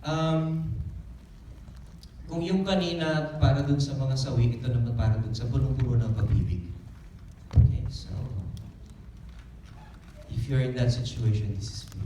Um, kung yung kanina para dun sa mga sawi, ito naman para dun sa punong-puno ng pag-ibig. Okay, so if you're in that situation, this is for you.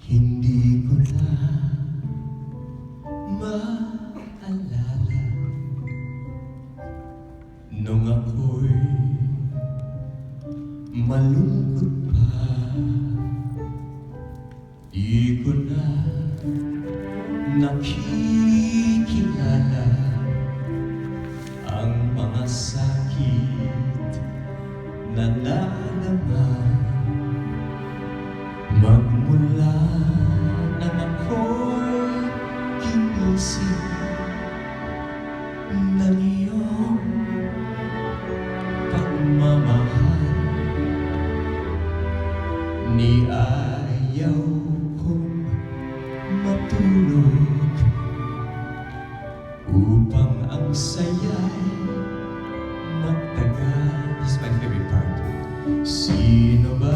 Hindi ko na maalala nung ako'y malungkot pa. Di ko na nakikilala ang mga sakit na nalaman. Magmula nang ako'y ginising ng iyong pagmamahal, ni ayaw kong matulog upang ang saya'y magtagal. This is my favorite part. Sino ba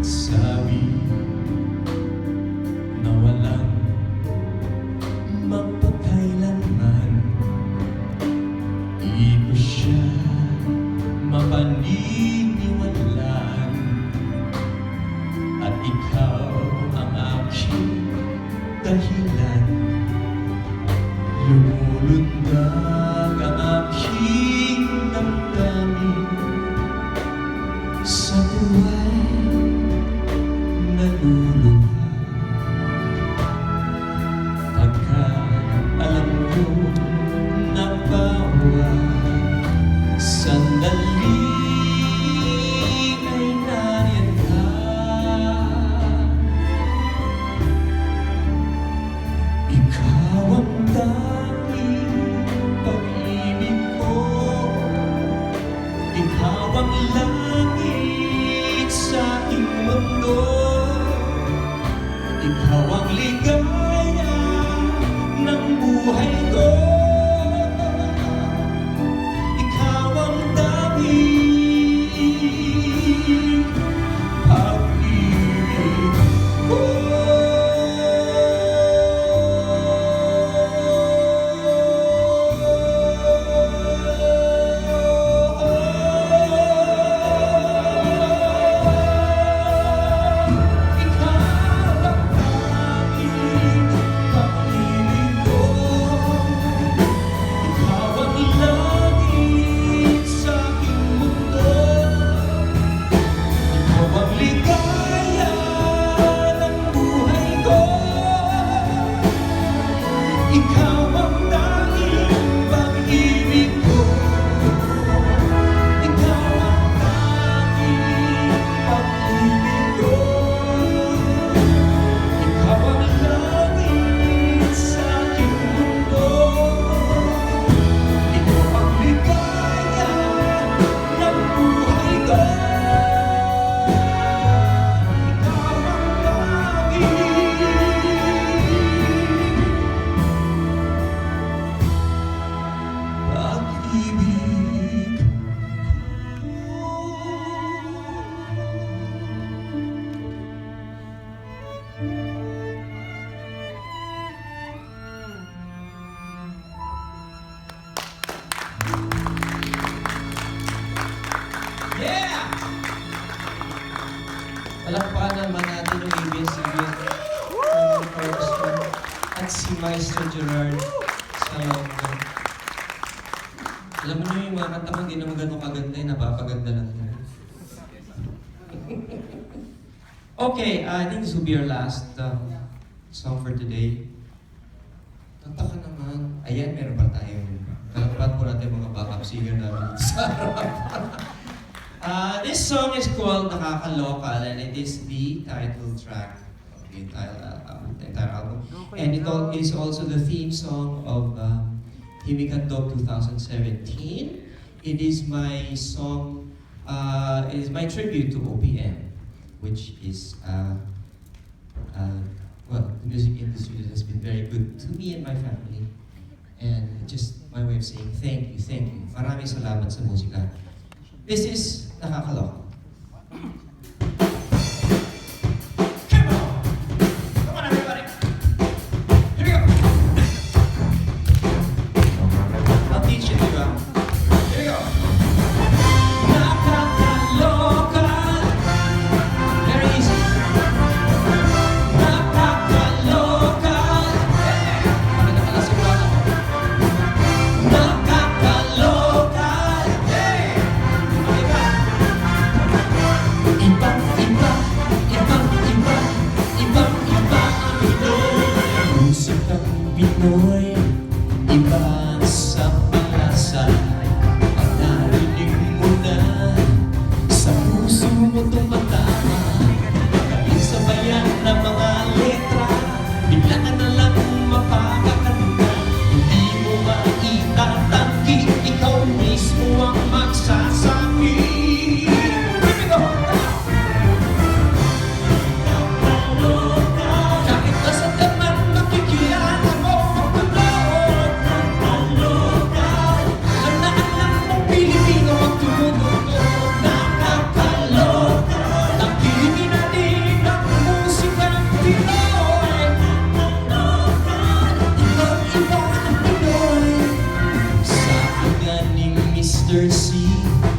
sabi na walang magpakailanman? Di ko siya mapaniniwalaan, at ikaw ang aking dahilan. Lumulundag ang aking damdamin sa buhay naluluha, pagka alam ko na bawat sandali ay nariyan ka. Ikaw ang tanging pag-ibig ko, ikaw ang langit sa aking mundo. Ikaw ang ligaya ng buhay ko. Ikaw ang daig pag-ibig ko. Ikaw ang tanging pag-ibig ko. Ikaw ang tanging pag-ibig ko. Ikaw ang langit sa aking mundo. Ikaw ang ligaya ng buhay ko. Ikaw ang tanging pag-ibig Yeah! Palakpakan naman natin yung ABS-CBN Orchestra at si Maestro Gerard sa alam mo yung mga kanta mo, hindi naman ganun kaganda eh, napapaganda lang yun. Okay, I think this will be our last song for today. Kanta ka naman. Ayan, meron pa tayong kalakpan po natin mga backup singer namin sa harap. This song is called Nakakalocal, and it is the title track of the entire album. And it is also the theme song of Himikandog 2017. it is my song, it is my tribute to OPM, which is, well, the music industry has been very good to me and my family. And just my way of saying thank you, thank you. Maraming salamat sa musika. This is Nakakaloka. Come on! Come on, everybody! Here we go! I'll teach you, diba? Here we go! Nakakaloka! Very easy. Nakakaloka! Hey! Bakit nakalasing ba ako? Nakakaloka! Hey! Okay ba? Ibang-iba ang Pinoy. Musikang Pinoy, iba sa palasa. Pag narinig mo na, sa puso mo tumatama. Galing sa bayan ng mga letra, bigla ka na lang mapakakanta. Hindi mo maitatanggi, ikaw mismo ang magsasabi. Here we go! Kahit nasaan ka man, makikilala mo ang paglaot. Ang naanak mong Pilipino ang tumutugtog. Nakakaloka. Tangkilikin natin ang musikang Pinoy. Ibang-iba ang Pinoy. Sabi nga ni Mr. C,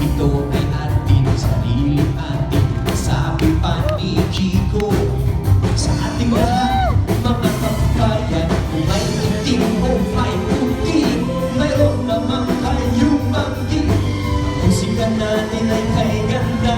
ito ay ating sarili atin. Sabi pa ni Chico, sa ating lahat, mga kabayan, kung may itim o may puti, mayroon naman kayong manggi. Ang musika natin ay kay ganda.